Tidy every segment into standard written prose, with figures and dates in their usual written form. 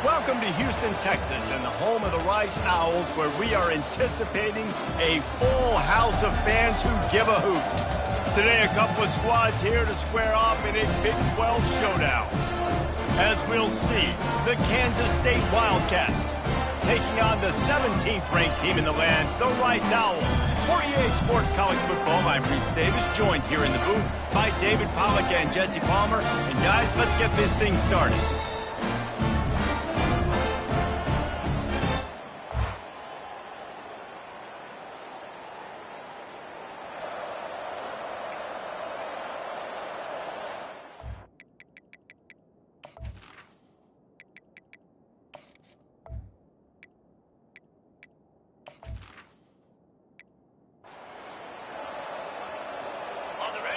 Welcome to Houston, Texas, and the home of the Rice Owls, where we are anticipating a full house of fans who give a hoot. Today, a couple of squads here to square off in a Big 12 showdown. As we'll see, the Kansas State Wildcats taking on the 17th ranked team in the land, the Rice Owls. For EA Sports College Football, I'm Reese Davis, joined here in the booth by David Pollack and Jesse Palmer. And guys, let's get this thing started.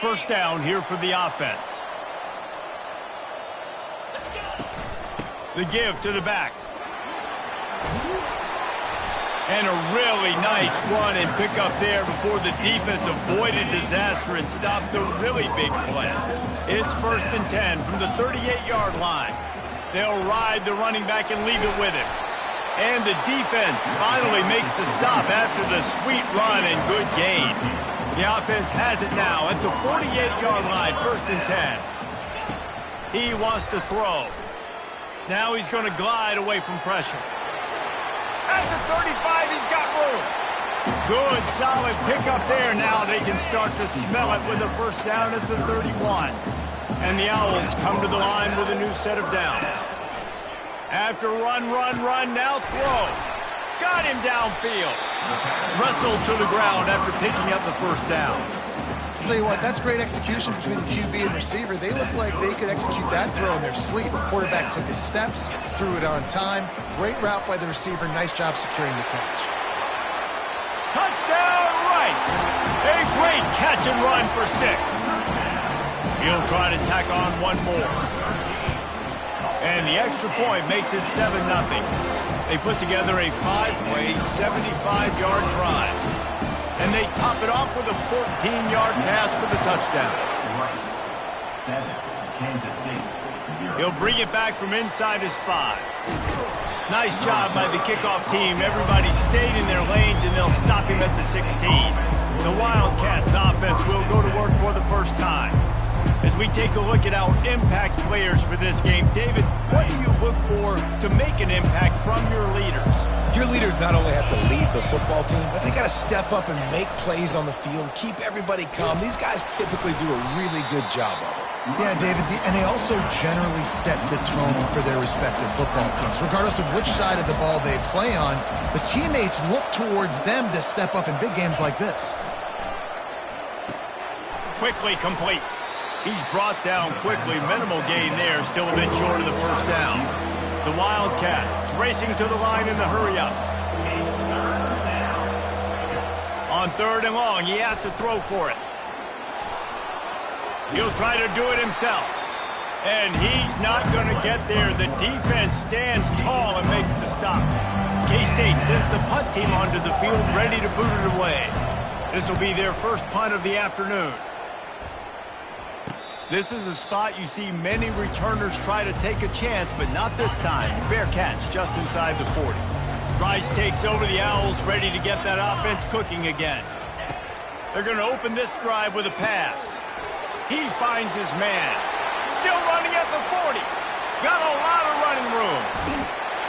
First down here for the offense. The give to the back. And a really nice run and pick up there before the defense avoided disaster and stopped the really big play. It's 1st and 10 from the 38-yard line. They'll ride the running back and leave it with him. And the defense finally makes the stop after the sweet run and good gain. The offense has it now at the 48-yard line, 1st and 10. He wants to throw. Now he's going to glide away from pressure. At the 35, he's got room. Good, solid pickup there. Now they can start to smell it with a first down at the 31. And the Owls come to the line with a new set of downs. After run, now throw. Got him downfield. Wrestled to the ground after picking up the first down. I'll tell you what, that's great execution between the QB and receiver. They look like they could execute that throw in their sleep. The quarterback took his steps, threw it on time. Great route by the receiver. Nice job securing the catch. Touchdown, Rice! A great catch and run for 6. He'll try to tack on one more. And the extra point makes it 7-0. They put together a 5-play, 75-yard drive. And they top it off with a 14-yard pass for the touchdown. 7, Kansas State, 0. He'll bring it back from inside his 5. Nice job by the kickoff team. Everybody stayed in their lanes, and they'll stop him at the 16. The Wildcats offense will go to work for the first time. As we take a look at our impact players for this game, David, what do you look for to make an impact from your leaders? Your leaders not only have to lead the football team, but they got to step up and make plays on the field, keep everybody calm. These guys typically do a really good job of it. Yeah, David, and they also generally set the tone for their respective football teams. Regardless of which side of the ball they play on, the teammates look towards them to step up in big games like this. Quickly complete. He's brought down quickly. Minimal gain there. Still a bit short of the first down. The Wildcats racing to the line in the hurry-up. On 3rd and long, he has to throw for it. He'll try to do it himself. And he's not going to get there. The defense stands tall and makes the stop. K-State sends the punt team onto the field, ready to boot it away. This will be their first punt of the afternoon. This is a spot you see many returners try to take a chance, but not this time. Fair catch just inside the 40. Rice takes over the Owls, ready to get that offense cooking again. They're going to open this drive with a pass. He finds his man. Still running at the 40. Got a lot of running room.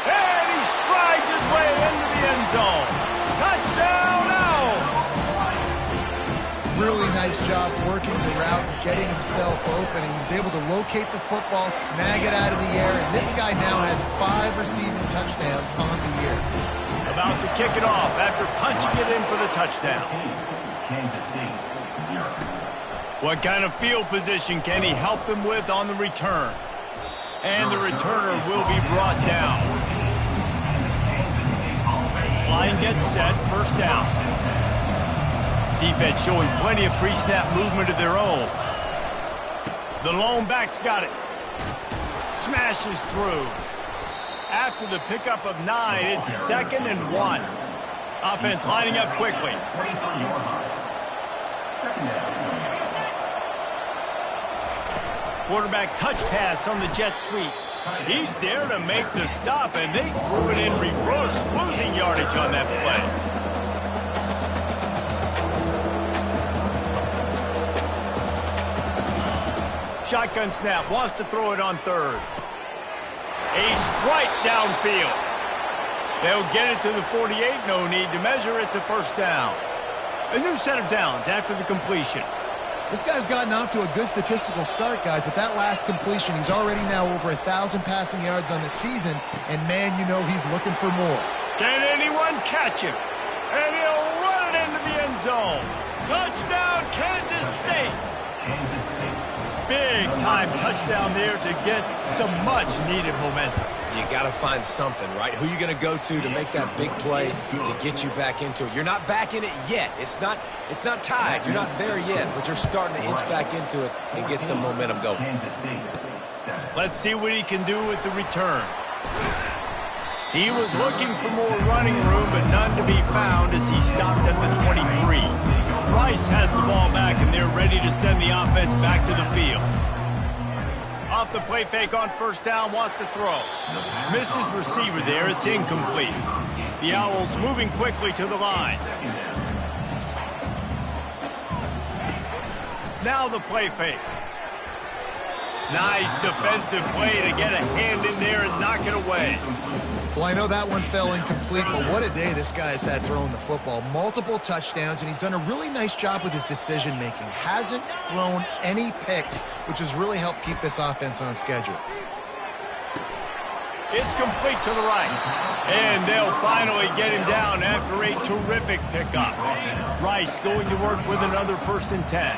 And he strides his way into the end zone. Touchdown, Owls! Really nice job working the route, getting himself open. He was able to locate the football, snag it out of the air, and this guy now has 5 receiving touchdowns on the year. About to kick it off after punching it in for the touchdown. Kansas State, 0. What kind of field position can he help them with on the return? And the returner will be brought down. Line gets set, first down. Defense showing plenty of pre-snap movement of their own. The lone back's got it. Smashes through. After the pickup of 9, it's 2nd and 1. Offense lining up quickly. 23-yard line. 2nd down. Quarterback touch pass on the jet sweep. He's there to make the stop, and they threw it in reverse, losing yardage on that play. Shotgun snap, wants to throw it on third. A strike downfield. They'll get it to the 48, no need to measure, it's a first down. A new set of downs after the completion. This guy's gotten off to a good statistical start, guys, but that last completion, he's already now over 1,000 passing yards on the season, and man, you know he's looking for more. Can anyone catch him? And he'll run it into the end zone. Touchdown, Kansas State. Kansas State. Big-time touchdown there to get some much-needed momentum. You got to find something, right? Who are you going to go to make that big play to get you back into it? You're not back in it yet. It's not tied. You're not there yet, but you're starting to inch back into it and get some momentum going. Kansas State. 7. Let's see what he can do with the return. He was looking for more running room, but none to be found as he stopped at the 23. Rice has the ball back, and they're ready to send the offense back to the field. Off the play fake on first down, wants to throw. Missed his receiver there, it's incomplete. The Owls moving quickly to the line. Now the play fake. Nice defensive play to get a hand in there and knock it away. Well, I know that one fell incomplete, but what a day this guy's had throwing the football. Multiple touchdowns, and he's done a really nice job with his decision-making. Hasn't thrown any picks, which has really helped keep this offense on schedule. It's complete to the right. And they'll finally get him down after a terrific pickup. Rice going to work with another 1st and 10.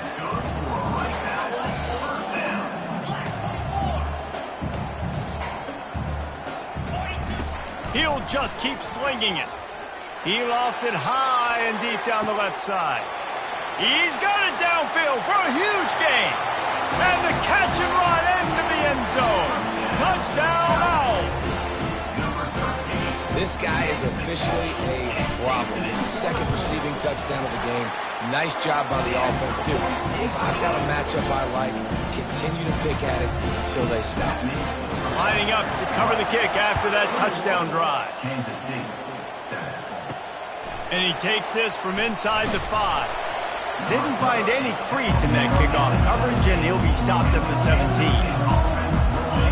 He'll just keep slinging it. He lofts it high and deep down the left side. He's got it downfield for a huge gain. And the catch and run into the end zone. Touchdown, Owls. This guy is officially a problem. His 2nd receiving touchdown of the game. Nice job by the offense, too. If I've got a matchup I like, continue to pick at it until they stop. Lining up to cover the kick after that touchdown drive. Kansas City. 7. And he takes this from inside the 5. Didn't find any crease in that kickoff coverage, and he'll be stopped at the 17.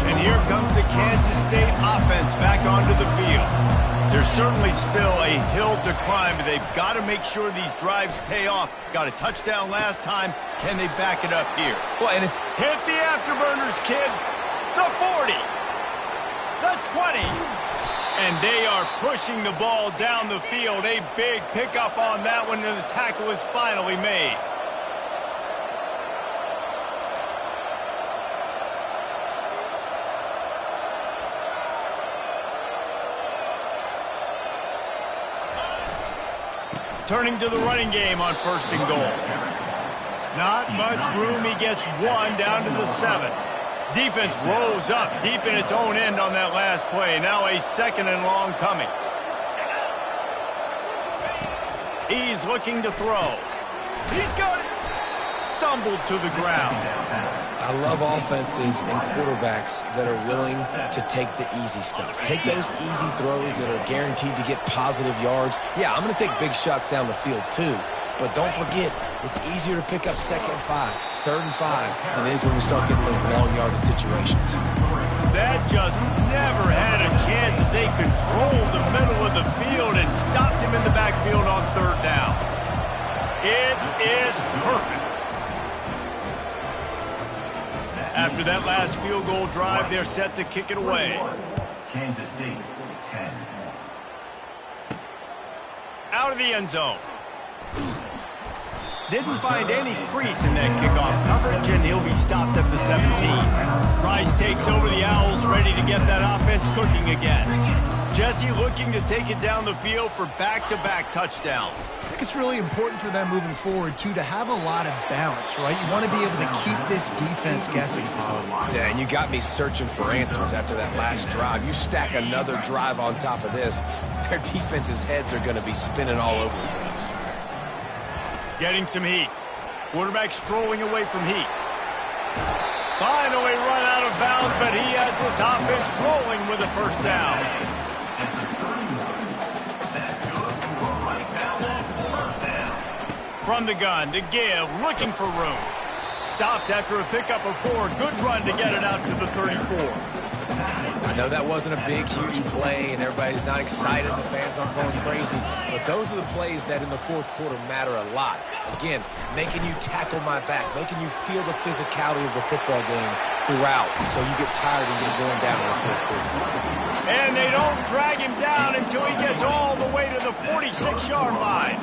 And here comes the Kansas State offense back onto the field. There's certainly still a hill to climb, but they've got to make sure these drives pay off. Got a touchdown last time. Can they back it up here? Well, and it's hit the afterburners, kid. The 40. The 20. And they are pushing the ball down the field. A big pickup on that one, and the tackle is finally made. Turning to the running game on 1st and goal. Not much room. He gets 1 down to the 7. Defense rose up deep in its own end on that last play. Now a 2nd and long coming. He's looking to throw. He's got it. Stumbled to the ground. I love offenses and quarterbacks that are willing to take the easy stuff. Take those easy throws that are guaranteed to get positive yards. Yeah, I'm going to take big shots down the field too. But don't forget, it's easier to pick up 2nd and 5, 3rd and 5 than it is when we start getting those long yardage situations. That just never had a chance as they controlled the middle of the field and stopped him in the backfield on 3rd down. It is perfect. After that last field goal drive, they're set to kick it away. Kansas City. 10. Out of the end zone. Didn't find any crease in that kickoff coverage, and he'll be stopped at the 17. Rice takes over the Owls, ready to get that offense cooking again. Jesse looking to take it down the field for back-to-back touchdowns. I think it's really important for them moving forward, too, to have a lot of balance, right? You want to be able to keep this defense guessing, Paul. Yeah, and you got me searching for answers after that last drive. You stack another drive on top of this, their defense's heads are going to be spinning all over the place. Getting some heat. Quarterback strolling away from heat. Finally run out of bounds, but he has this offense rolling with a first down. From the gun to give, looking for room. Stopped after a pickup of 4. Good run to get it out to the 34. I know that wasn't a big, huge play, and everybody's not excited. The fans aren't going crazy. But those are the plays that in the fourth quarter matter a lot. Again, making you tackle my back, making you feel the physicality of the football game throughout, so you get tired and get going down in the fourth quarter. And they don't drag him down until he gets all the way to the 46-yard line.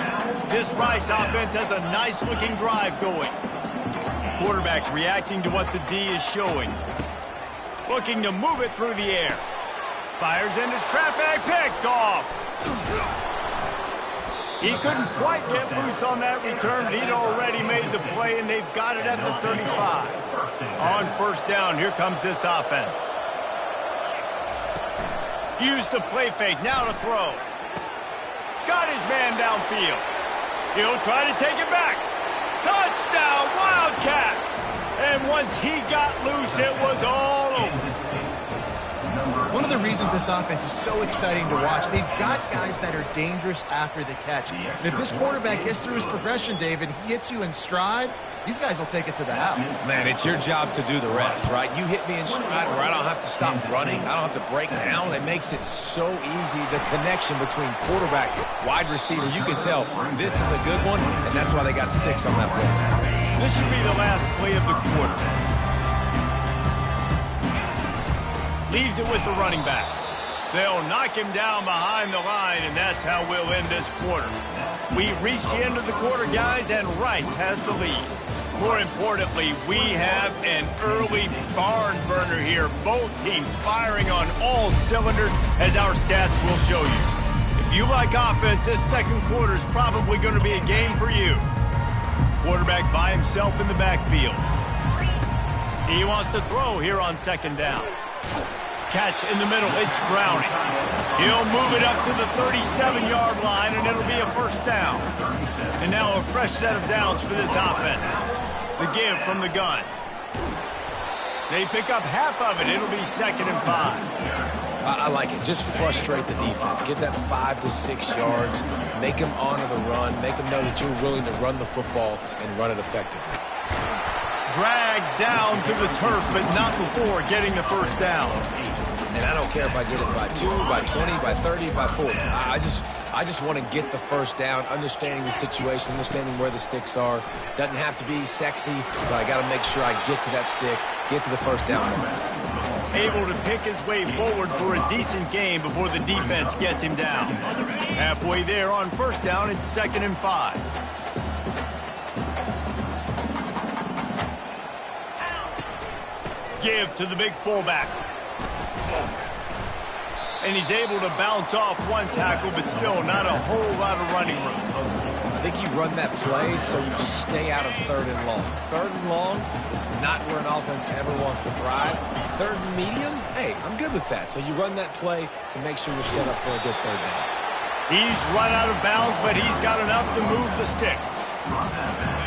This Rice offense has a nice-looking drive going. Quarterback reacting to what the D is showing. Looking to move it through the air. Fires into traffic, picked off. He couldn't quite get loose on that return, but he'd already made the play, and they've got it at the 35. On first down, here comes this offense. Used the play fake, now to throw. Got his man downfield. He'll try to take it back. Touchdown, Wildcats! And once he got loose, it was all over. One of the reasons this offense is so exciting to watch, they've got guys that are dangerous after the catch. And if this quarterback gets through his progression, David, he hits you in stride, these guys will take it to the house. Man, it's your job to do the rest, right? You hit me in stride where I don't have to stop running. I don't have to break down. It makes it so easy. The connection between quarterback, wide receiver, you can tell this is a good one, and that's why they got 6 on that play. This should be the last play of the quarter. Leaves it with the running back. They'll knock him down behind the line, and that's how we'll end this quarter. We reached the end of the quarter, guys, and Rice has the lead. More importantly, we have an early barn burner here. Both teams firing on all cylinders, as our stats will show you. If you like offense, this second quarter is probably going to be a game for you. Quarterback by himself in the backfield. He wants to throw here on second down. Catch in the middle, it's Browning. He'll move it up to the 37-yard line, and it'll be a first down. And now a fresh set of downs for this offense. The give from the gun. They pick up half of it. It'll be 2nd and 5. I like it. Just frustrate the defense. Get that 5 to 6 yards. Make them honor the run. Make them know that you're willing to run the football and run it effectively. Dragged down to the turf, but not before getting the first down. And I don't care if I get it by 2, by 20, by 30, by 40. I just want to get the first down, understanding the situation, understanding where the sticks are. Doesn't have to be sexy, but I got to make sure I get to that stick, get to the first down. Able to pick his way forward for a decent game before the defense gets him down. Halfway there on first down, it's 2nd and 5. Give to the big fullback. And he's able to bounce off one tackle, but still not a whole lot of running room. I think you run that play so you stay out of 3rd and long. 3rd and long is not where an offense ever wants to thrive. 3rd and medium, hey, I'm good with that. So you run that play to make sure you're set up for a good 3rd down. He's run out of bounds, but he's got enough to move the sticks.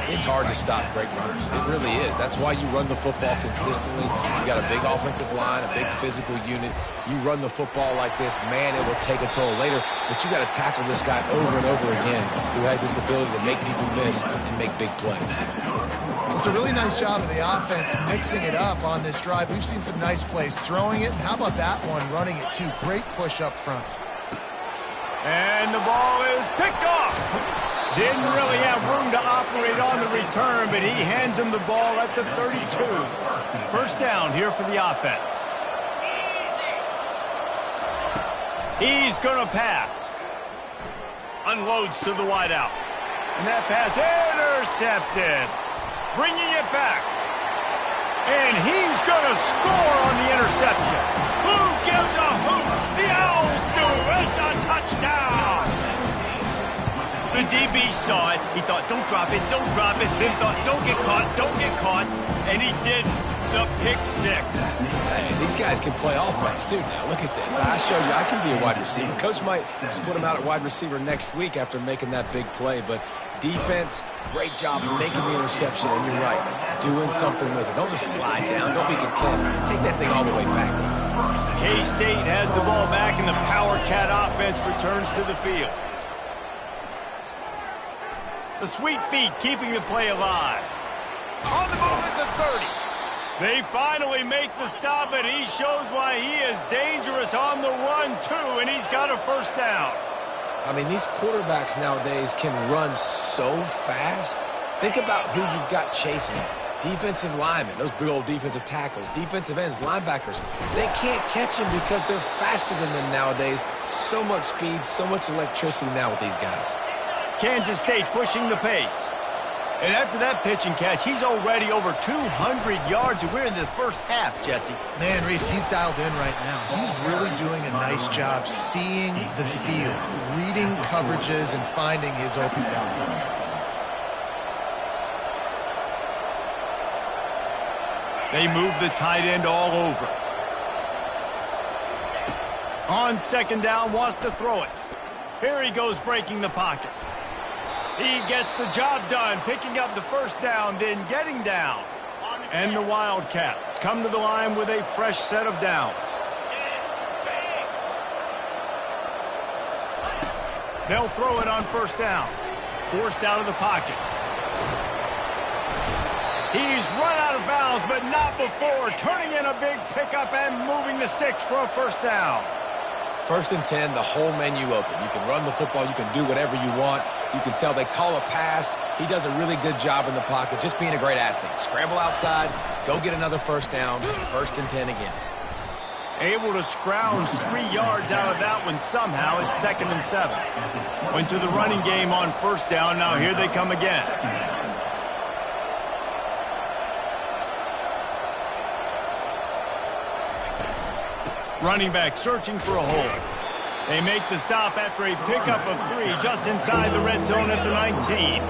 It's hard to stop great runners. It really is. That's why you run the football consistently. You got a big offensive line, a big physical unit. You run the football like this, man, it will take a toll later. But you got to tackle this guy over and over again who has this ability to make people miss and make big plays. It's a really nice job of the offense mixing it up on this drive. We've seen some nice plays throwing it. And how about that one, running it too? Great push up front. And the ball is picked off. Didn't really have room to operate on the return, but he hands him the ball at the 32. First down here for the offense. He's going to pass. Unloads to the wideout. And that pass intercepted. Bringing it back. And he's going to score on the interception. Who gives a hoot? The Owls do. It's a touchdown. The DB saw it. He thought, don't drop it, don't drop it. Then thought, don't get caught, don't get caught. And he didn't. The pick 6. Hey, these guys can play offense, too. Now, look at this. I show you I can be a wide receiver. Coach might split him out at wide receiver next week after making that big play. But defense, great job making the interception. And you're right. doing something with it. Don't just slide down. Don't be content. Take that thing all the way back. K-State has the ball back, and the Power Cat offense returns to the field. The sweet feet keeping the play alive. On the move at the 30. They finally make the stop, and he shows why he is dangerous on the run, too, and he's got a first down. I mean, these quarterbacks nowadays can run so fast. Think about who you've got chasing. Defensive linemen, those big old defensive tackles, defensive ends, linebackers. They can't catch them because they're faster than them nowadays. So much speed, so much electricity now with these guys. Kansas State pushing the pace. And after that pitch and catch, he's already over 200 yards, and we're in the first half, Jesse. Man, Reese, he's dialed in right now. He's really doing a nice job seeing the field, reading coverages, and finding his open guy. They move the tight end all over. On second down, wants to throw it. Here he goes breaking the pocket. He gets the job done, picking up the first down, then getting down. And the Wildcats come to the line with a fresh set of downs. They'll throw it on first down. Forced out of the pocket. He's run out of bounds, but not before. Turning in a big pickup and moving the sticks for a first down. 1st and 10, the whole menu open. You can run the football. You can do whatever you want. You can tell they call a pass. He does a really good job in the pocket, just being a great athlete. Scramble outside, go get another first down, 1st and 10 again. Able to scrounge 3 yards out of that one somehow. It's 2nd and 7. Went to the running game on first down. Now here they come again. Running back searching for a hole. They make the stop after a pickup of 3 just inside the red zone at the 19.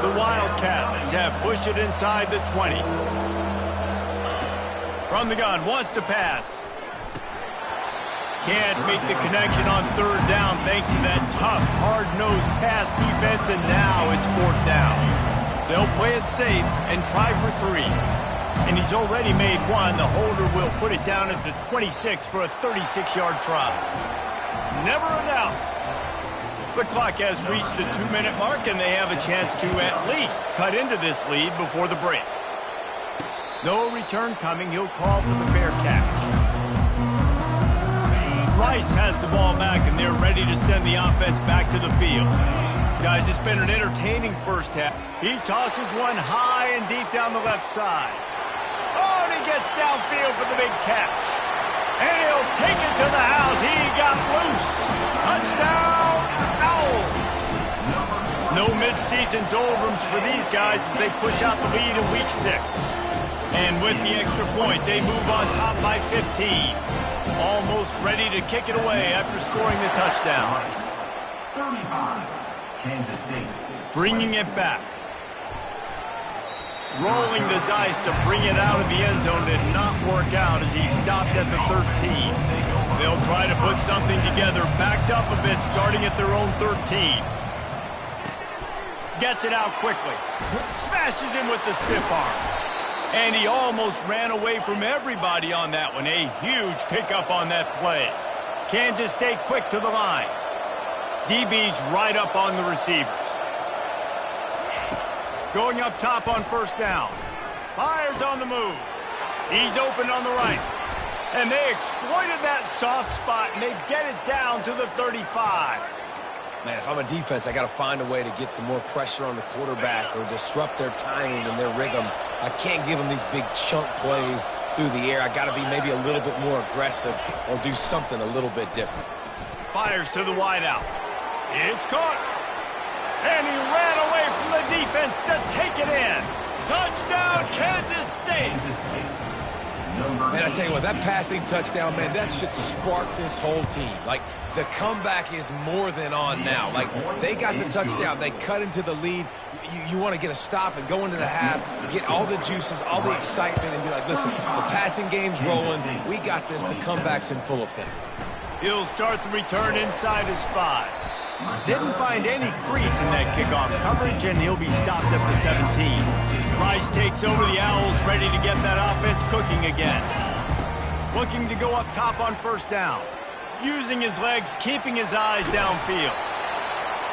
The Wildcats have pushed it inside the 20. From the gun, wants to pass. Can't make the connection on 3rd down thanks to that tough, hard-nosed pass defense, and now it's 4th down. They'll play it safe and try for 3. And he's already made 1. The holder will put it down at the 26 for a 36-yard try. Never a doubt. The clock has reached the 2-minute mark, and they have a chance to at least cut into this lead before the break. No return coming. He'll call for the fair catch. Rice has the ball back, and they're ready to send the offense back to the field. Guys, it's been an entertaining first half. He tosses one high and deep down the left side. Oh, and he gets downfield for the big catch. And he'll take it to the house. He got loose. Touchdown, Owls. No midseason doldrums for these guys as they push out the lead in Week 6. And with the extra point, they move on top by 15. Almost ready to kick it away after scoring the touchdown. 35, Kansas State. Bringing it back. Rolling the dice to bring it out of the end zone did not work out as he stopped at the 13. They'll try to put something together, backed up a bit, starting at their own 13. Gets it out quickly. Smashes him with the stiff arm. And he almost ran away from everybody on that one. A huge pickup on that play. Kansas State quick to the line. DB's right up on the receivers. Going up top on first down. Fires on the move. He's open on the right. And they exploited that soft spot, and they get it down to the 35. Man, if I'm a defense, I got to find a way to get some more pressure on the quarterback or disrupt their timing and their rhythm. I can't give them these big chunk plays through the air. I got to be maybe a little bit more aggressive or do something a little bit different. Fires to the wideout. It's caught. And he ran away from the defense to take it in. Touchdown, Kansas State. Man, I tell you what, that passing touchdown, man, that should spark this whole team. Like, the comeback is more than on now. Like, they got the touchdown. They cut into the lead. You want to get a stop and go into the half, get all the juices, all the excitement, and be like, listen, the passing game's rolling. We got this. The comeback's in full effect. He'll start the return inside his 5. Didn't find any crease in that kickoff coverage, and he'll be stopped at the 17. Rice takes over the Owls, ready to get that offense cooking again. Looking to go up top on first down. Using his legs, keeping his eyes downfield.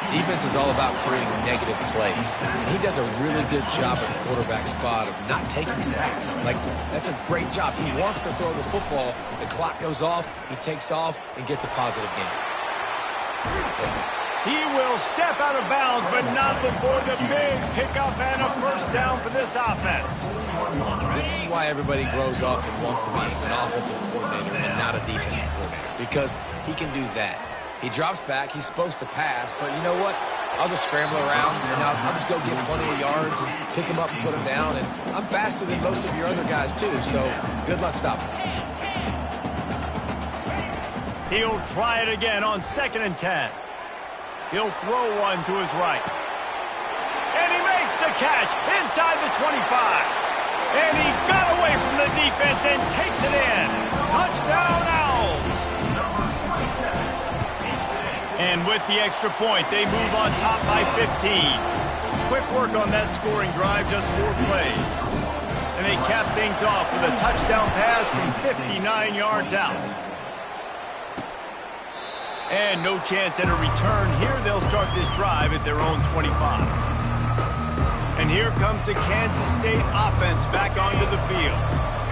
Defense is all about creating negative plays. And he does a really good job at the quarterback spot of not taking sacks. Like, that's a great job. He wants to throw the football. The clock goes off. He takes off and gets a positive gain. He will step out of bounds, but not before the big pickup and a first down for this offense. This is why everybody grows up and wants to be an offensive coordinator and not a defensive coordinator, because he can do that. He drops back. He's supposed to pass, but you know what? I'll just scramble around, and I'll just go get plenty of yards and pick him up and put him down. And I'm faster than most of your other guys, too, so good luck stopping me. He'll try it again on 2nd and 10. He'll throw one to his right. And he makes the catch inside the 25. And he got away from the defense and takes it in. Touchdown, Owls. And with the extra point, they move on top by 15. Quick work on that scoring drive, just 4 plays. And they cap things off with a touchdown pass from 59 yards out. And no chance at a return here. They'll start this drive at their own 25. And here comes the Kansas State offense back onto the field.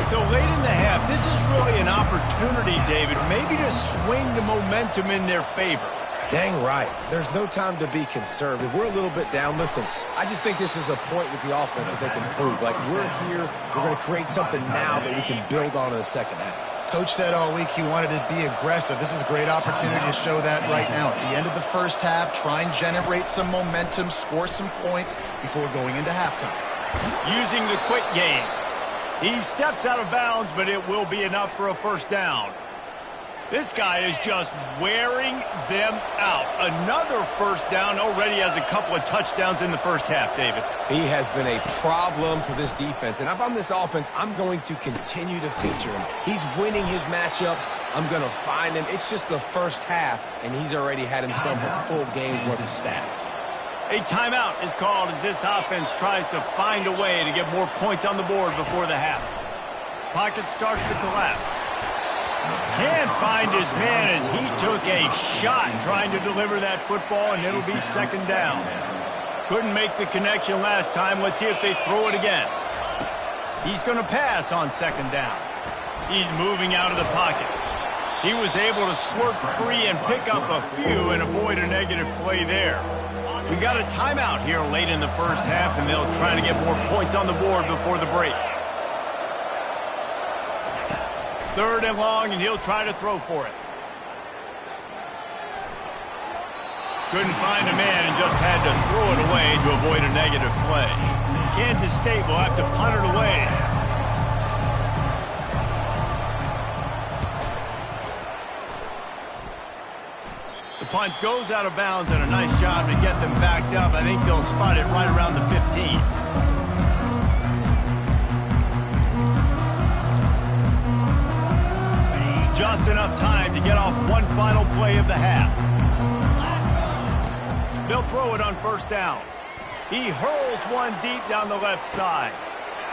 So late in the half, this is really an opportunity, David, maybe to swing the momentum in their favor. Dang right. There's no time to be conservative. We're a little bit down. Listen, I just think this is a point with the offense that they can prove. Like, we're here, we're going to create something now that we can build on in the second half. Coach said all week he wanted to be aggressive. This is a great opportunity to show that right now. At the end of the first half, try and generate some momentum, score some points before going into halftime. Using the quick game. He steps out of bounds, but it will be enough for a first down. This guy is just wearing them out. Another first down, already has a couple of touchdowns in the first half, David. He has been a problem for this defense, and if I'm this offense, I'm going to continue to feature him. He's winning his matchups. I'm going to find him. It's just the first half, and he's already had himself a full game's worth of stats. A timeout is called as this offense tries to find a way to get more points on the board before the half. Pocket starts to collapse. Can't find his man as he took a shot trying to deliver that football, and it'll be second down. Couldn't make the connection last time. Let's see if they throw it again. He's going to pass on second down. He's moving out of the pocket. He was able to squirt free and pick up a few and avoid a negative play there. We got a timeout here late in the first half, and they'll try to get more points on the board before the break. 3rd and long, and he'll try to throw for it. Couldn't find a man and just had to throw it away to avoid a negative play. Kansas State will have to punt it away. The punt goes out of bounds, and a nice job to get them backed up. I think they'll spot it right around the 15. Just enough time to get off one final play of the half. They'll throw it on first down. He hurls one deep down the left side.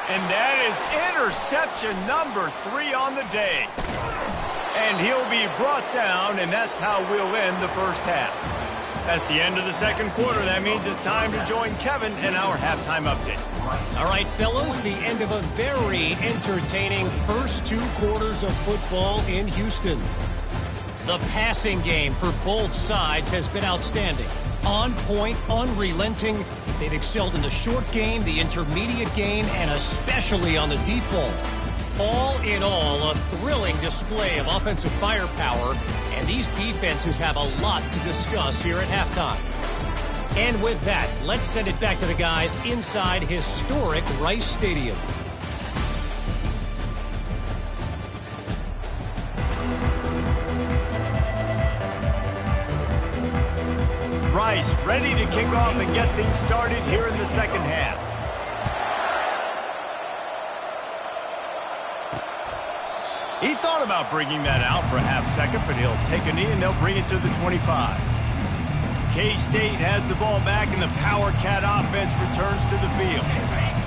And that is interception number 3 on the day. And he'll be brought down, and that's how we'll end the first half. That's the end of the second quarter. That means it's time to join Kevin in our halftime update. All right, fellas, the end of a very entertaining first 2 quarters of football in Houston. The passing game for both sides has been outstanding. On point, unrelenting. They've excelled in the short game, the intermediate game, and especially on the deep ball. All in all, a thrilling display of offensive firepower, and these defenses have a lot to discuss here at halftime. And with that, let's send it back to the guys inside historic Rice Stadium. Rice ready to kick off and get things started here in the second half. He thought about bringing that out for a half second, but he'll take a knee and they'll bring it to the 25. K-State has the ball back and the Power Cat offense returns to the field.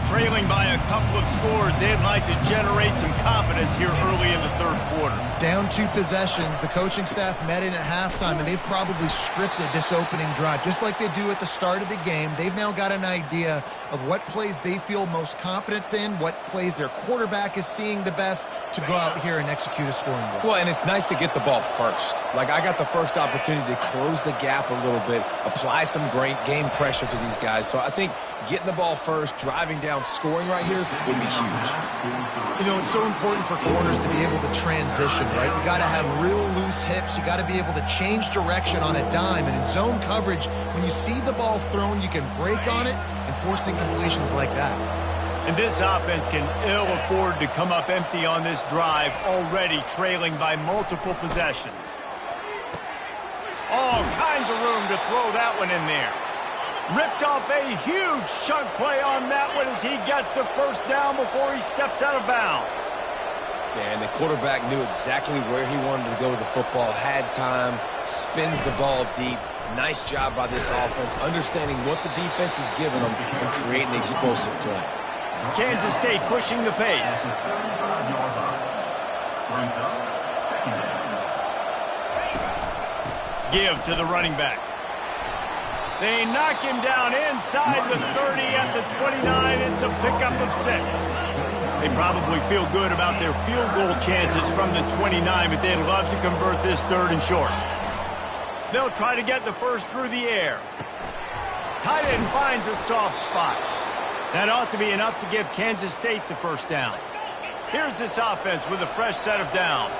Trailing by a couple of scores, they'd like to generate some confidence here early in the third quarter. Down 2 possessions, the coaching staff met in at halftime, and they've probably scripted this opening drive. Just like they do at the start of the game, they've now got an idea of what plays they feel most confident in, what plays their quarterback is seeing the best to go out here and execute a scoring drive. Well, and it's nice to get the ball first. Like, I got the first opportunity to close the gap a little bit, apply some great game pressure to these guys. So I think getting the ball first, driving down, scoring right here would be huge. You know, it's so important for corners to be able to transition, right? You got to have real loose hips. You got to be able to change direction on a dime. And in zone coverage, when you see the ball thrown, you can break on it and force incompletions like that. And this offense can ill afford to come up empty on this drive, already trailing by multiple possessions. All kinds of room to throw that one in there. Ripped off a huge chunk play on that one as he gets the first down before he steps out of bounds. And the quarterback knew exactly where he wanted to go with the football, had time, spins the ball deep. Nice job by this offense, understanding what the defense is giving them and creating the explosive play. Kansas State pushing the pace. Give to the running back. They knock him down inside the 30 at the 29. It's a pickup of 6. They probably feel good about their field goal chances from the 29, but they'd love to convert this 3rd and short. They'll try to get the first through the air. Tight end finds a soft spot. That ought to be enough to give Kansas State the first down. Here's this offense with a fresh set of downs.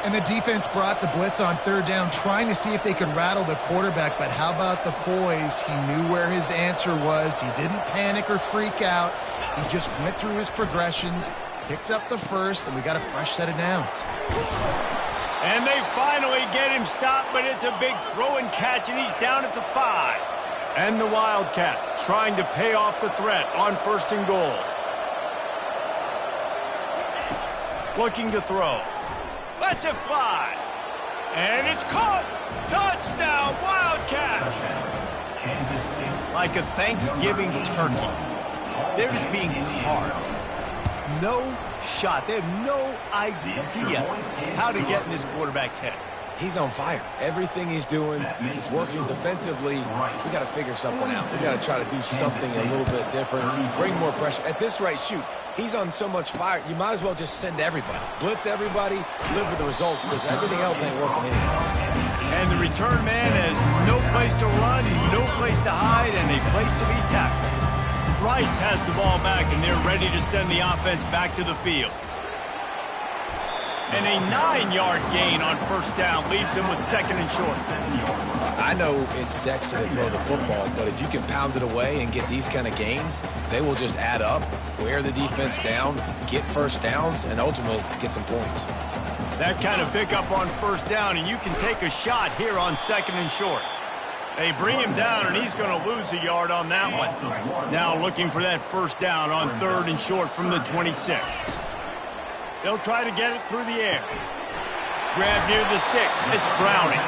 And the defense brought the blitz on 3rd down, trying to see if they could rattle the quarterback. But how about the poise? He knew where his answer was. He didn't panic or freak out. He just went through his progressions, picked up the first, and we got a fresh set of downs. And they finally get him stopped, but it's a big throw and catch, and he's down at the 5. And the Wildcats trying to pay off the threat on 1st and goal. Looking to throw. Lets it fly. And it's caught. Touchdown, Wildcats. Like a Thanksgiving turkey. They're just being carved. No shot. They have no idea how to get in this quarterback's head. He's on fire. Everything he's doing is working defensively. We got to figure something out. We got to try to do something a little bit different. Bring more pressure. At this rate, shoot, he's on so much fire, you might as well just send everybody. Blitz everybody, live with the results, because everything else ain't working anyways. And the return man has no place to run, no place to hide, and a place to be tackled. Rice has the ball back, and they're ready to send the offense back to the field. And a 9-yard gain on 1st down leaves them with 2nd and short. I know it's sexy to throw the football, but if you can pound it away and get these kind of gains, they will just add up, wear the defense down, get first downs, and ultimately get some points. That kind of pickup on 1st down, and you can take a shot here on 2nd and short. They bring him down, and he's going to lose a yard on that one. Now looking for that 1st down on 3rd and short from the 26. They'll try to get it through the air. Grab near the sticks. It's Browning.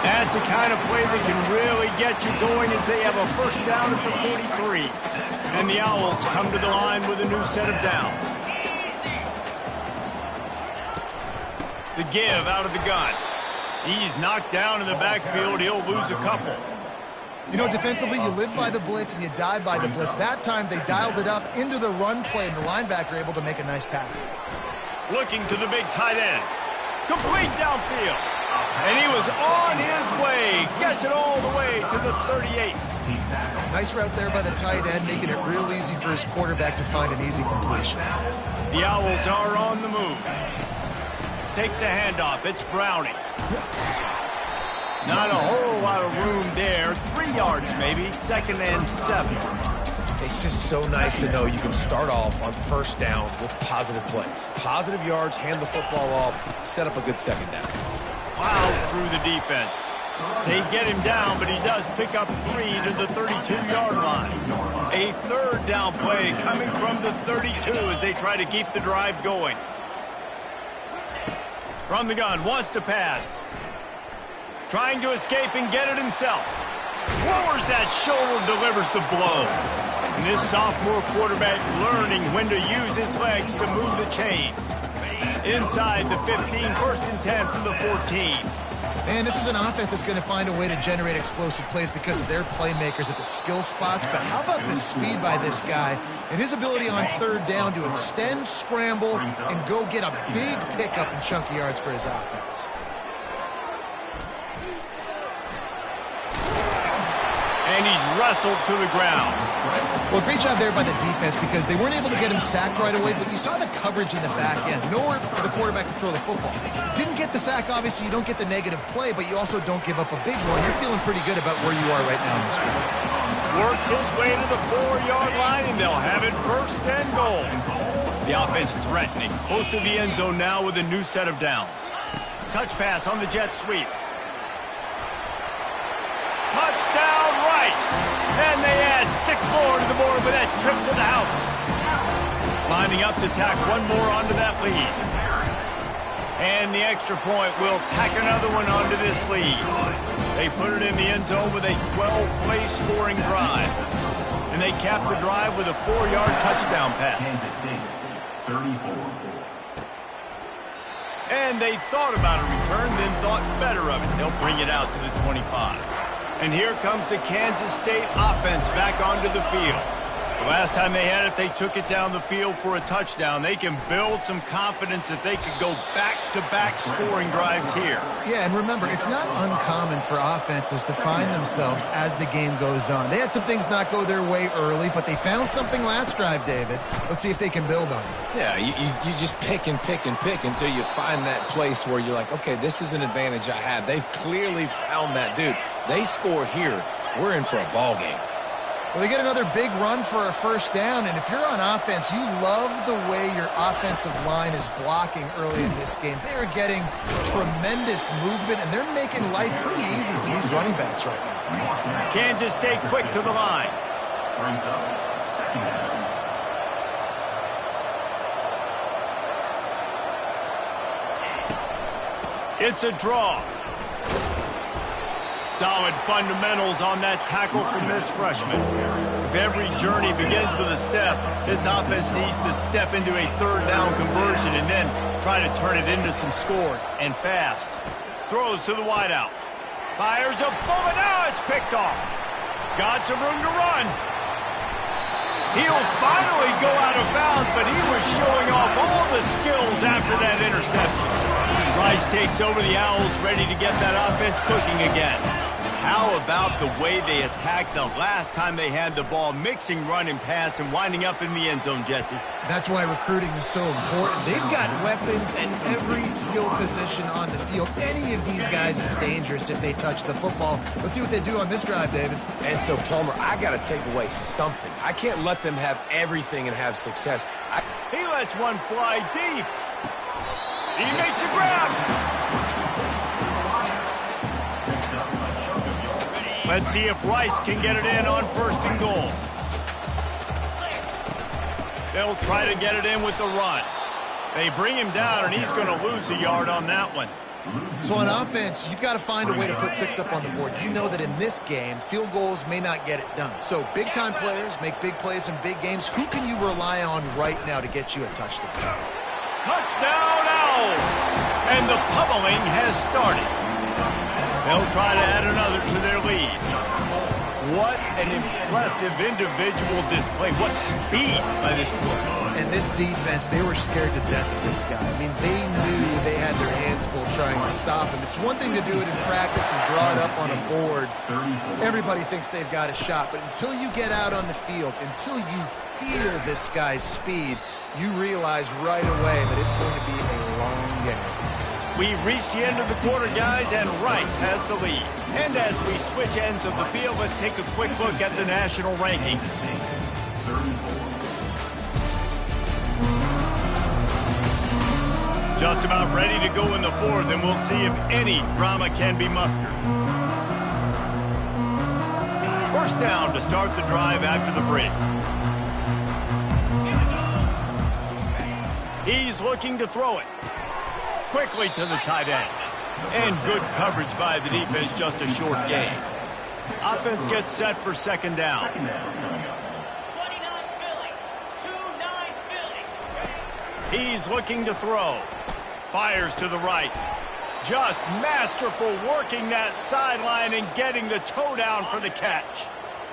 That's the kind of play that can really get you going as they have a 1st down at the 43. And the Owls come to the line with a new set of downs. The give out of the gun. He's knocked down in the backfield. He'll lose a couple. You know, defensively, you live by the blitz and you die by the blitz. That time, they dialed it up into the run play, and the linebacker able to make a nice tackle. Looking to the big tight end. Complete downfield. And he was on his way. Gets it all the way to the 38. Nice route there by the tight end, making it real easy for his quarterback to find an easy completion. The Owls are on the move. Takes the handoff. It's Browning. Not a whole lot of room there. 3 yards maybe. 2nd and 7. It's just so nice to know you can start off on 1st down with positive plays. Positive yards, hand the football off, set up a good 2nd down. Plows through the defense. They get him down, but he does pick up 3 to the 32-yard line. A 3rd down play coming from the 32 as they try to keep the drive going. From the gun, wants to pass. Trying to escape and get it himself. Lowers that shoulder, delivers the blow. And this sophomore quarterback learning when to use his legs to move the chains. Inside the 15, first and 10 from the 14. Man, this is an offense that's going to find a way to generate explosive plays because of their playmakers at the skill spots. But how about the speed by this guy and his ability on third down to extend, scramble, and go get a big pickup in chunky yards for his offense. And he's wrestled to the ground. Well, great job there by the defense because they weren't able to get him sacked right away, but you saw the coverage in the back end. Nowhere for the quarterback to throw the football. Didn't get the sack, obviously. You don't get the negative play, but you also don't give up a big one. You're feeling pretty good about where you are right now in this game. Works his way to the 4-yard line, and they'll have it first and goal. The offense threatening. Close to the end zone now with a new set of downs. Touch pass on the jet sweep. Touchdown, Rice! And they add 6 more to the board with that trip to the house. Lining up to tack one more onto that lead. And the extra point will tack another one onto this lead. They put it in the end zone with a 12-play scoring drive. And they cap the drive with a 4-yard touchdown pass. Kansas State, 34. And they thought about a return, then thought better of it. They'll bring it out to the 25. And here comes the Kansas State offense back onto the field. The last time they had it, they took it down the field for a touchdown. They can build some confidence that they could go back-to-back scoring drives here. Yeah, and remember, it's not uncommon for offenses to find themselves as the game goes on. They had some things not go their way early, but they found something last drive, David. Let's see if they can build on it. Yeah, you just pick and pick and pick until you find that place where you're like, okay, this is an advantage I have. They've clearly found that dude. They score here, we're in for a ball game. Well, they get another big run for a first down, and if you're on offense, you love the way your offensive line is blocking early in this game. They are getting tremendous movement, and they're making life pretty easy for these running backs right now. Kansas State quick to the line. Brings up second down. It's a draw. Solid fundamentals on that tackle from this freshman. If every journey begins with a step, this offense needs to step into a third down conversion and then try to turn it into some scores, and fast. Throws to the wideout. Fires a bullet. Now it's picked off. Got some room to run. He'll finally go out of bounds, but he was showing off all the skills after that interception. Rice takes over the Owls, ready to get that offense cooking again. How about the way they attacked the last time they had the ball, mixing run and pass and winding up in the end zone, Jesse? That's why recruiting is so important. They've got weapons at every skill position on the field. Any of these guys is dangerous if they touch the football. Let's see what they do on this drive, David. And so, Palmer, I got to take away something. I can't let them have everything and have success. He lets one fly deep. He makes a grab. Let's see if Rice can get it in on first and goal. They'll try to get it in with the run. They bring him down, and he's going to lose a yard on that one. So on offense, you've got to find a way to put 6 up on the board. You know that in this game, field goals may not get it done. So big-time players make big plays in big games. Who can you rely on right now to get you a touchdown? Touchdown, Owls! And the pummeling has started. They'll try to add another to their lead. What an impressive individual display. What speed by this quarterback. And this defense, they were scared to death of this guy. I mean, they knew they had their hands full trying to stop him. It's one thing to do it in practice and draw it up on a board. Everybody thinks they've got a shot. But until you get out on the field, until you feel this guy's speed, you realize right away that it's going to be a long game. We reach the end of the quarter, guys, and Rice has the lead. And as we switch ends of the field, let's take a quick look at the national rankings. Just about ready to go in the fourth, and we'll see if any drama can be mustered. First down to start the drive after the break. He's looking to throw it. Quickly to the tight end. And good coverage by the defense, just a short gain. Offense gets set for second down. He's looking to throw. Fires to the right. Just masterful working that sideline and getting the toe down for the catch.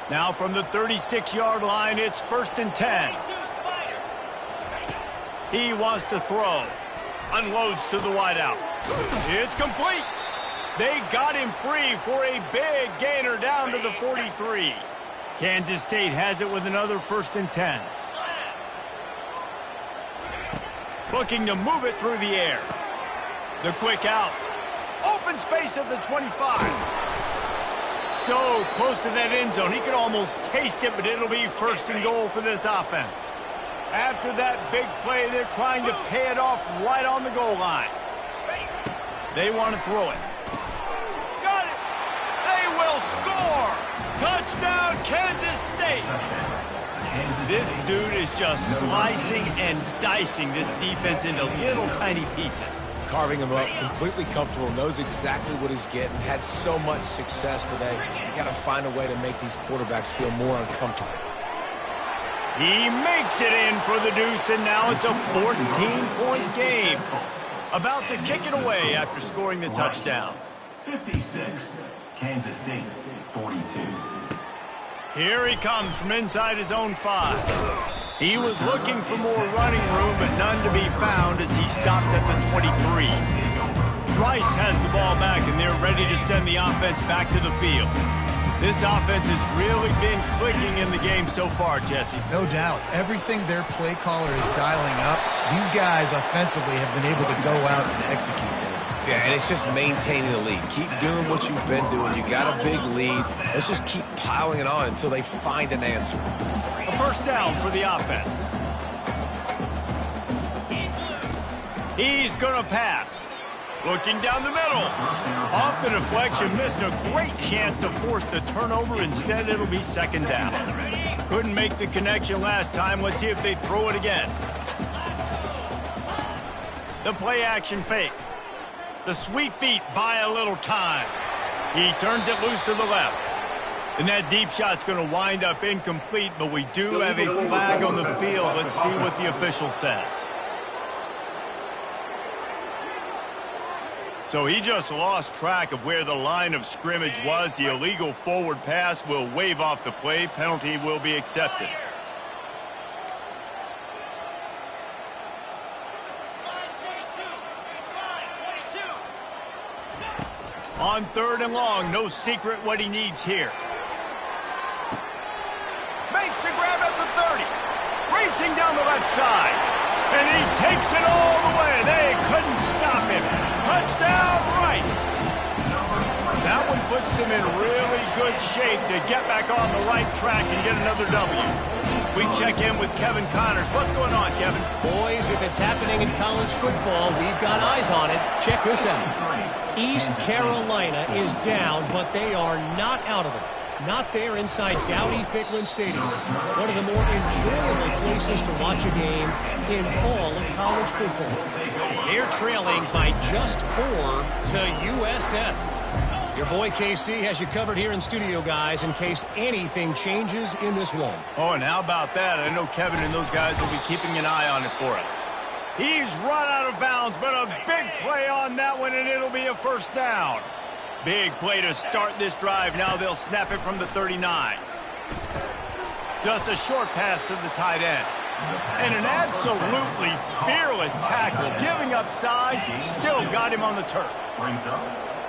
Now from the 36-yard line, it's 1st and 10. He wants to throw. Unloads to the wideout. It's complete. They got him free for a big gainer down to the 43. Kansas State has it with another 1st and 10. Looking to move it through the air. The quick out. Open space at the 25. So close to that end zone. He could almost taste it, but it'll be 1st and goal for this offense. After that big play, they're trying to pay it off right on the goal line. They want to throw it. Got it. They will score. Touchdown, Kansas State. This dude is just slicing and dicing this defense into little tiny pieces. Carving him up, completely comfortable, knows exactly what he's getting, had so much success today. You got to find a way to make these quarterbacks feel more uncomfortable. He makes it in for the deuce, and now it's a 14-point game. About to kick it away after scoring the touchdown. 56, Kansas State, 42. Here he comes from inside his own 5. He was looking for more running room, but none to be found as he stopped at the 23. Rice has the ball back, and they're ready to send the offense back to the field. This offense has really been clicking in the game so far, Jesse. No doubt. Everything their play caller is dialing up, these guys offensively have been able to go out and execute it. Yeah, and it's just maintaining the lead. Keep doing what you've been doing. You got a big lead. Let's just keep piling it on until they find an answer. A 1st down for the offense. He's going to pass. Looking down the middle. Off the deflection, missed a great chance to force the turnover. Instead, it'll be 2nd down. Couldn't make the connection last time. Let's see if they throw it again. The play action fake. The sweet feet buy a little time. He turns it loose to the left. And that deep shot's going to wind up incomplete, but we do have a flag on the field. Let's see what the official says. So he just lost track of where the line of scrimmage was. The illegal forward pass will wave off the play. Penalty will be accepted. On 3rd and long, no secret what he needs here. Makes the grab at the 30. Racing down the left side. And he takes it all the way. They couldn't stop him. Touchdown, Rice. That one puts them in really good shape to get back on the right track and get another W. We check in with Kevin Connors. What's going on, Kevin? Boys, if it's happening in college football, we've got eyes on it. Check this out. East Carolina is down, but they are not out of it. Not there inside Dowdy-Ficklin Stadium. One of the more enjoyable places to watch a game in all of college football. They're trailing by just 4 to USF. Your boy KC has you covered here in studio, guys, in case anything changes in this one. Oh, and how about that? I know Kevin and those guys will be keeping an eye on it for us. He's run out of bounds, but a big play on that one, and it'll be a 1st down. Big play to start this drive. Now they'll snap it from the 39. Just a short pass to the tight end. And an absolutely fearless tackle. Giving up size, still got him on the turf. Brings up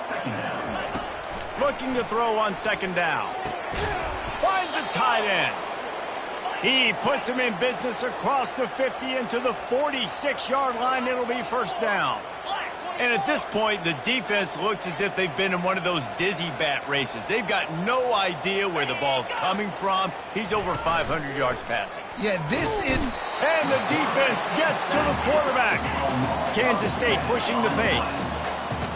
2nd down. Looking to throw on 2nd down. Finds a tight end. He puts him in business across the 50 into the 46-yard line. It'll be 1st down. And at this point, the defense looks as if they've been in one of those dizzy bat races. They've got no idea where the ball's coming from. He's over 500 yards passing. Yeah, this is... And the defense gets to the quarterback. Kansas State pushing the pace.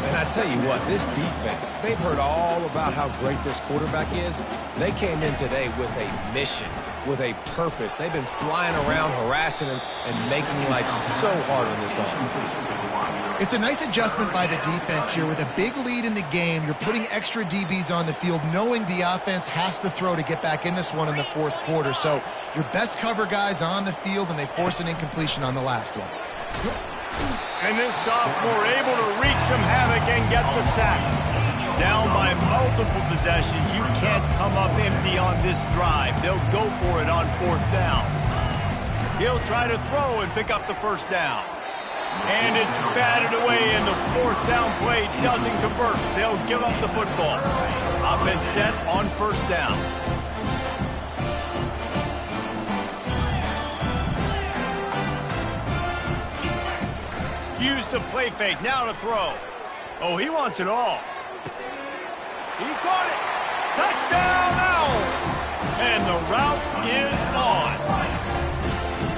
And I tell you what, this defense, they've heard all about how great this quarterback is. They came in today with a mission, with a purpose. They've been flying around, harassing him, and making life so hard on this offense. It's a nice adjustment by the defense here. With a big lead in the game, you're putting extra DBs on the field, knowing the offense has to throw to get back in this one in the 4th quarter. So your best cover guys on the field, and they force an incompletion on the last one. And this sophomore able to wreak some havoc and get the sack. Down by multiple possessions, you can't come up empty on this drive. They'll go for it on 4th down. He'll try to throw and pick up the 1st down. And it's batted away, and the 4th down play doesn't convert. They'll give up the football. Offense set on 1st down. Use the play fake, now to throw. Oh, he wants it all. He caught it. Touchdown, Owls! And the route is on.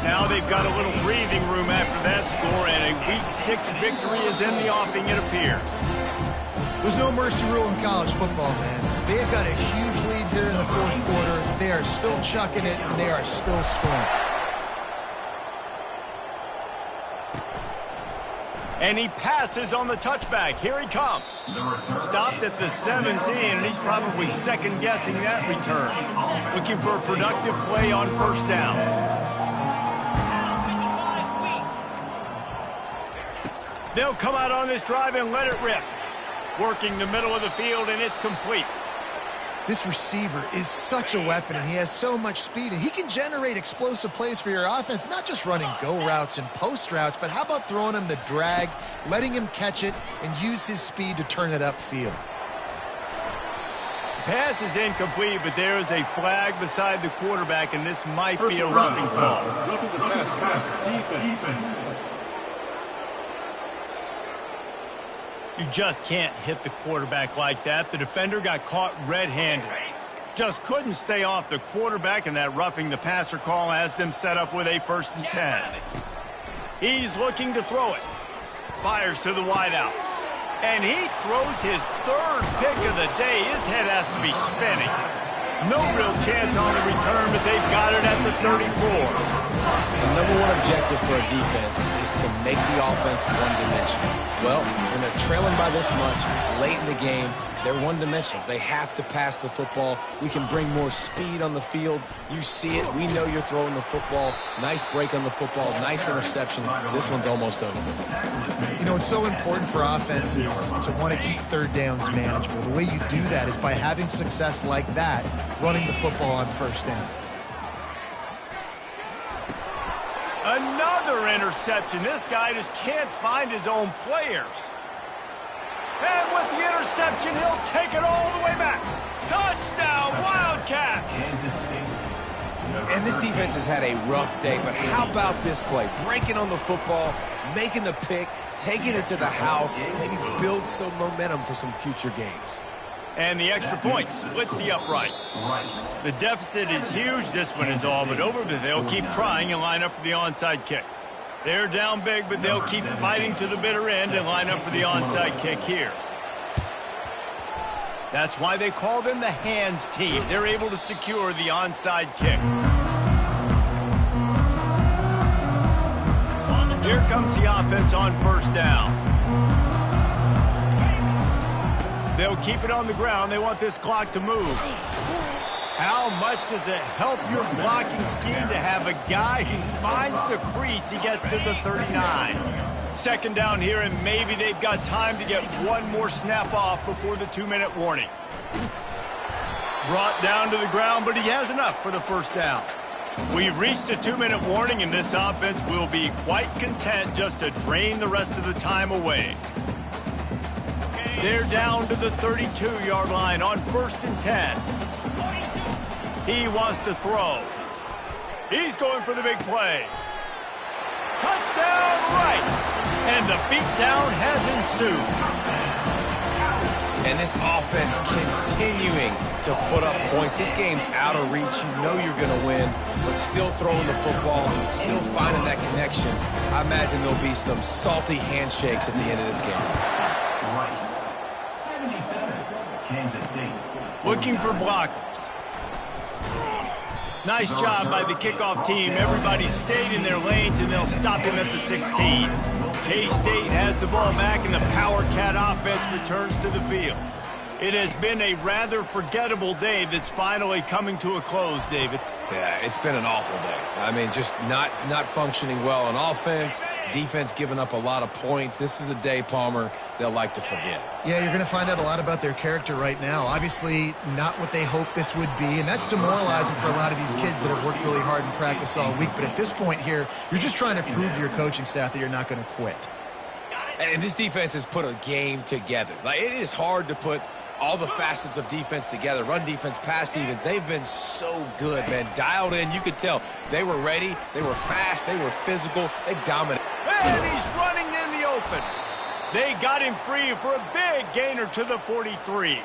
Now they've got a little breathing room after that score, and a Week 6 victory is in the offing, it appears. There's no mercy rule in college football, man. They've got a huge lead here in the 4th quarter. They are still chucking it, and they are still scoring. And he passes on the touchback. Here he comes. Stopped at the 17, and he's probably second-guessing that return. Looking for a productive play on 1st down. They'll come out on this drive and let it rip. Working the middle of the field, and it's complete. This receiver is such a weapon, and he has so much speed, and he can generate explosive plays for your offense, not just running go routes and post routes, but how about throwing him the drag, letting him catch it, and use his speed to turn it upfield. Pass is incomplete, but there is a flag beside the quarterback, and this might be a roughing call. Roughing the pass, defense. You just can't hit the quarterback like that. The defender got caught red-handed. Just couldn't stay off the quarterback, and that roughing the passer call has them set up with a 1st and 10. He's looking to throw it. Fires to the wideout. And he throws his 3rd pick of the day. His head has to be spinning. No real chance on the return, but they've got it at the 34. The number one objective for a defense is to make the offense one-dimensional. Well, when they're trailing by this much, late in the game, they're one-dimensional. They have to pass the football. We can bring more speed on the field. You see it. We know you're throwing the football. Nice break on the football. Nice interception. This one's almost over. You know, it's so important for offenses to want to keep 3rd downs manageable. The way you do that is by having success like that, running the football on 1st down. Another interception. This guy just can't find his own players. And with the interception, he'll take it all the way back. Touchdown, Wildcats! And this defense has had a rough day, but how about this play? Breaking on the football, making the pick, taking it to the house, maybe build some momentum for some future games. And the extra point splits the uprights. The deficit is huge. This one is all but over, but they'll keep trying and line up for the onside kick. They're down big, but they'll keep fighting to the bitter end and line up for the onside kick here. That's why they call them the hands team. They're able to secure the onside kick. Here comes the offense on 1st down. They'll keep it on the ground. They want this clock to move. How much does it help your blocking scheme to have a guy who finds the crease? He gets to the 39. 2nd down here, and maybe they've got time to get one more snap off before the 2-minute warning. Brought down to the ground, but he has enough for the 1st down. We've reached the 2-minute warning, and this offense will be quite content just to drain the rest of the time away. They're down to the 32-yard line on 1st and 10. He wants to throw. He's going for the big play. Touchdown, Rice! And the beatdown has ensued. And this offense continuing to put up points. This game's out of reach. You know you're going to win, but still throwing the football, still finding that connection. I imagine there'll be some salty handshakes at the end of this game. Rice, 77, Kansas State. Looking for blockers. Nice job by the kickoff team. Everybody stayed in their lanes, and they'll stop him at the 16. K-State has the ball back, and the Power Cat offense returns to the field. It has been a rather forgettable day that's finally coming to a close, David. Yeah, it's been an awful day. I mean, just not functioning well on offense, Defense giving up a lot of points. This is a day, Palmer, they'll like to forget. Yeah, you're going to find out a lot about their character right now. Obviously, not what they hoped this would be, and that's demoralizing for a lot of these kids that have worked really hard in practice all week. But at this point here, you're just trying to prove to your coaching staff that you're not going to quit. And this defense has put a game together. Like, it is hard to put all the facets of defense together. Run defense, pass defense. They've been so good, man. Dialed in. You could tell they were ready. They were fast. They were physical. They dominated. And he's running in the open. They got him free for a big gainer to the 43.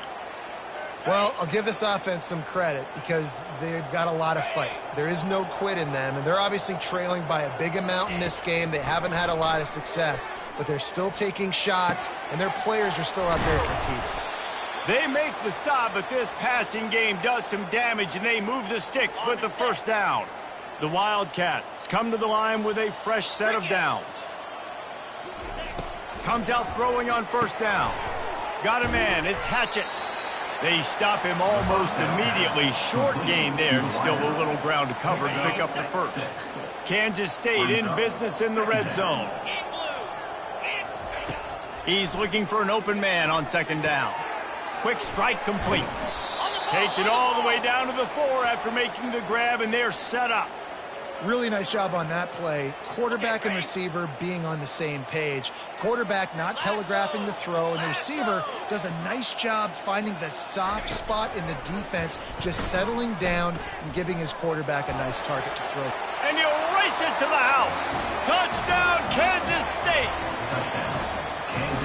Well, I'll give this offense some credit because they've got a lot of fight. There is no quit in them, and they're obviously trailing by a big amount in this game. They haven't had a lot of success, but they're still taking shots, and their players are still out there competing. They make the stop, but this passing game does some damage, and they move the sticks with the first down. The Wildcats come to the line with a fresh set of downs. Comes out throwing on first down. Got a man. It's Hatchett. They stop him almost immediately. Short gain there, and still a little ground to cover to pick up the first. Kansas State in business in the red zone. He's looking for an open man on second down. Quick strike complete. Takes it all the way down to the 4 after making the grab, and they're set up. Really nice job on that play. Quarterback and receiver being on the same page. Quarterback not telegraphing the throw, and the receiver does a nice job finding the soft spot in the defense, just settling down and giving his quarterback a nice target to throw. And he'll race it to the house. Touchdown, Kansas State.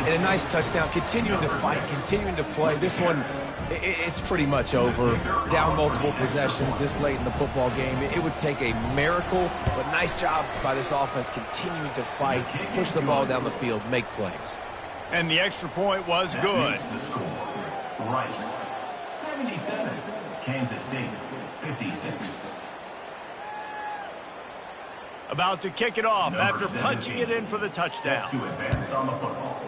And a nice touchdown. Continuing to fight, continuing to play. This one, it's pretty much over. Down multiple possessions this late in the football game. It would take a miracle, but nice job by this offense continuing to fight, push the ball down the field, make plays. And the extra point was good. Rice, 77. Kansas State, 56. About to kick it off after punching it in for the touchdown. To advance on the football.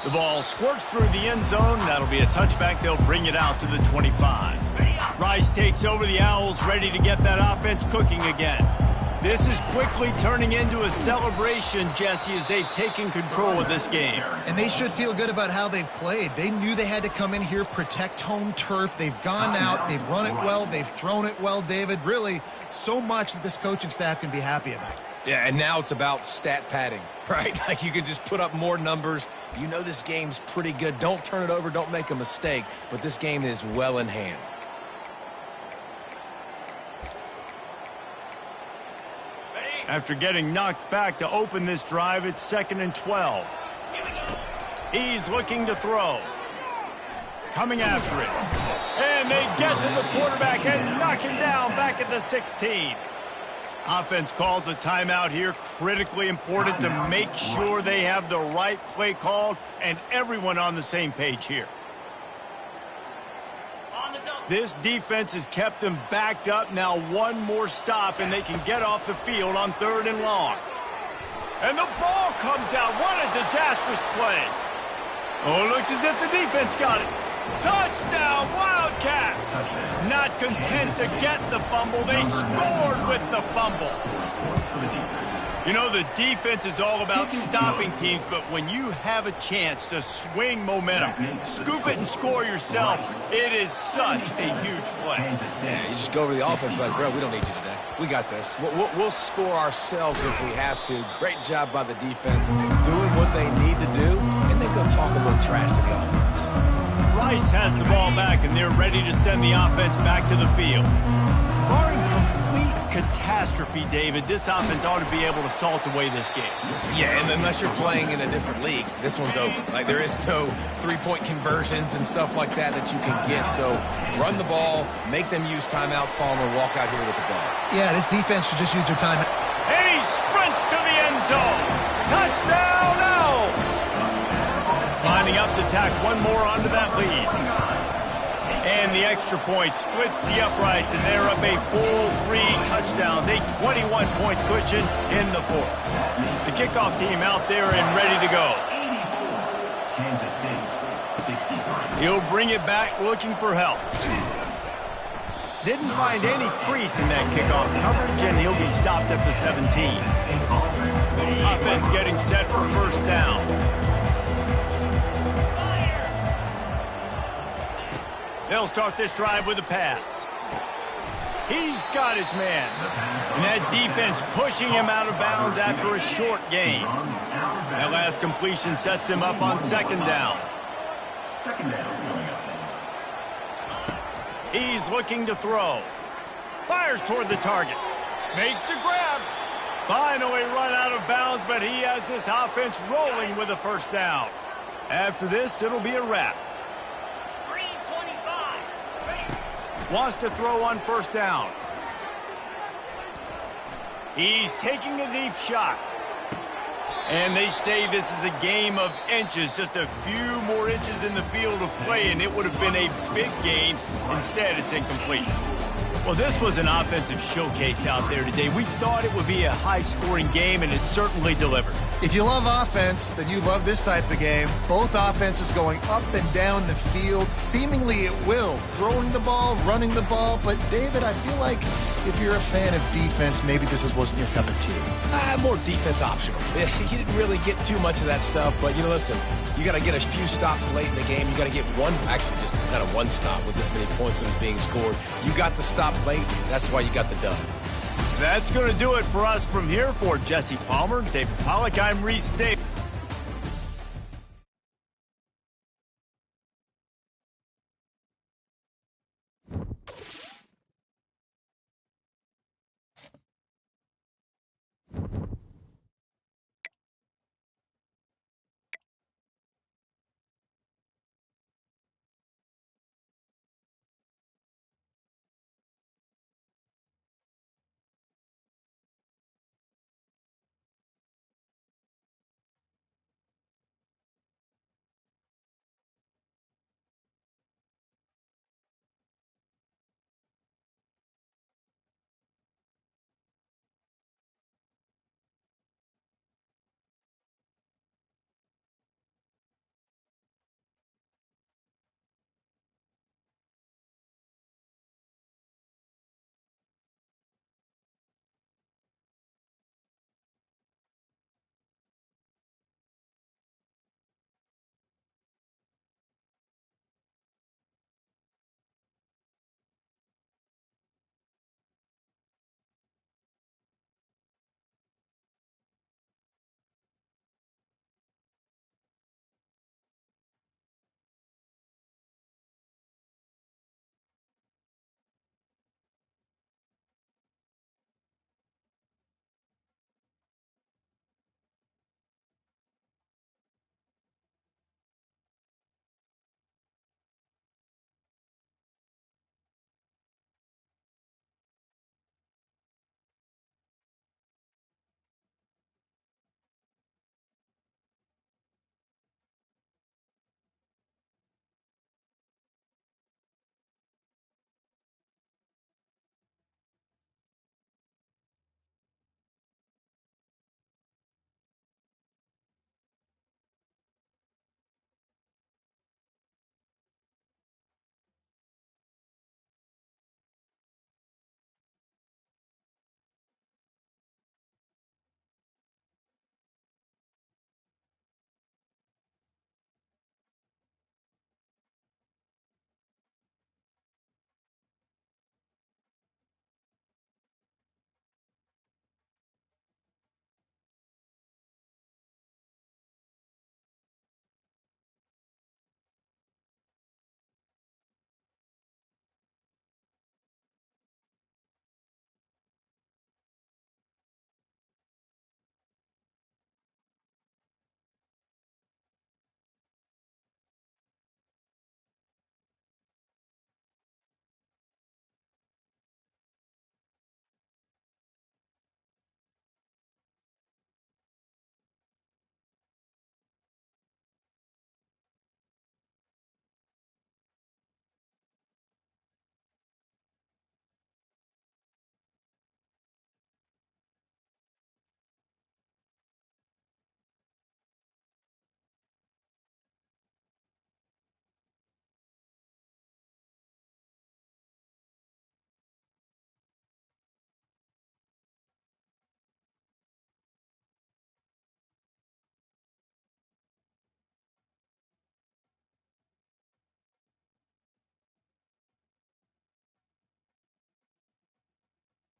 The ball squirts through the end zone. That'll be a touchback. They'll bring it out to the 25. Rice takes over the Owls, ready to get that offense cooking again. This is quickly turning into a celebration, Jesse, as they've taken control of this game. And they should feel good about how they've played. They knew they had to come in here, protect home turf. They've gone out, they've run it well, they've thrown it well, David. Really, so much that this coaching staff can be happy about. Yeah, and now it's about stat padding, right? Like, you can just put up more numbers. You know this game's pretty good. Don't turn it over. Don't make a mistake. But this game is well in hand. After getting knocked back to open this drive, it's 2nd and 12. He's looking to throw. Coming after it. And they get to the quarterback and knock him down back at the 16. Offense calls a timeout here. Critically important to make sure they have the right play called and everyone on the same page here. This defense has kept them backed up. Now one more stop and they can get off the field on 3rd and long. And the ball comes out. What a disastrous play. Oh, it looks as if the defense got it. Touchdown, Wildcats! Not content to get the fumble, they scored with the fumble. You know, the defense is all about stopping teams, but when you have a chance to swing momentum, scoop it and score yourself, it is such a huge play. Yeah, you just go over the offense, but, bro, we don't need you today. We got this. We'll score ourselves if we have to. Great job by the defense, doing what they need to do, and then go talk a little trash to the offense. Rice has the ball back, and they're ready to send the offense back to the field. Barring complete catastrophe, David, this offense ought to be able to salt away this game. Yeah, and unless you're playing in a different league, this one's over. Like, there is no three-point conversions and stuff like that you can get. So run the ball, make them use timeouts, Palmer, walk out here with the ball. Yeah, this defense should just use their time. And he sprints to the end zone. Touchdown, Owls! Lining up to tack one more onto that lead. And the extra point splits the uprights, and they're up a full 3 touchdowns, a 21-point cushion in the 4th. The kickoff team out there and ready to go. Kansas State, 63. He'll bring it back looking for help. Didn't find any crease in that kickoff coverage, and he'll be stopped at the 17. Offense getting set for first down. They'll start this drive with a pass. He's got his man. And that defense pushing him out of bounds after a short gain. That last completion sets him up on second down. He's looking to throw. Fires toward the target. Makes the grab. Finally run out of bounds, but he has this offense rolling with a first down. After this, it'll be a wrap. 3:25. Wants to throw on first down. He's taking a deep shot. And they say this is a game of inches, just a few more inches in the field of play, and it would have been a big gain. Instead, it's incomplete. Well, this was an offensive showcase out there today. We thought it would be a high-scoring game, and it certainly delivered. If you love offense, then you love this type of game. Both offenses going up and down the field, seemingly at will. Throwing the ball, running the ball. But, David, I feel like if you're a fan of defense, maybe this wasn't your cup of tea. More defense optional. He didn't really get too much of that stuff, but, listen, you got to get a few stops late in the game. You got to get just kind of one stop with this many points that was being scored. You got the stop late. That's why you got the dub. That's going to do it for us from here. For Jesse Palmer, David Pollack, I'm Reese Davis.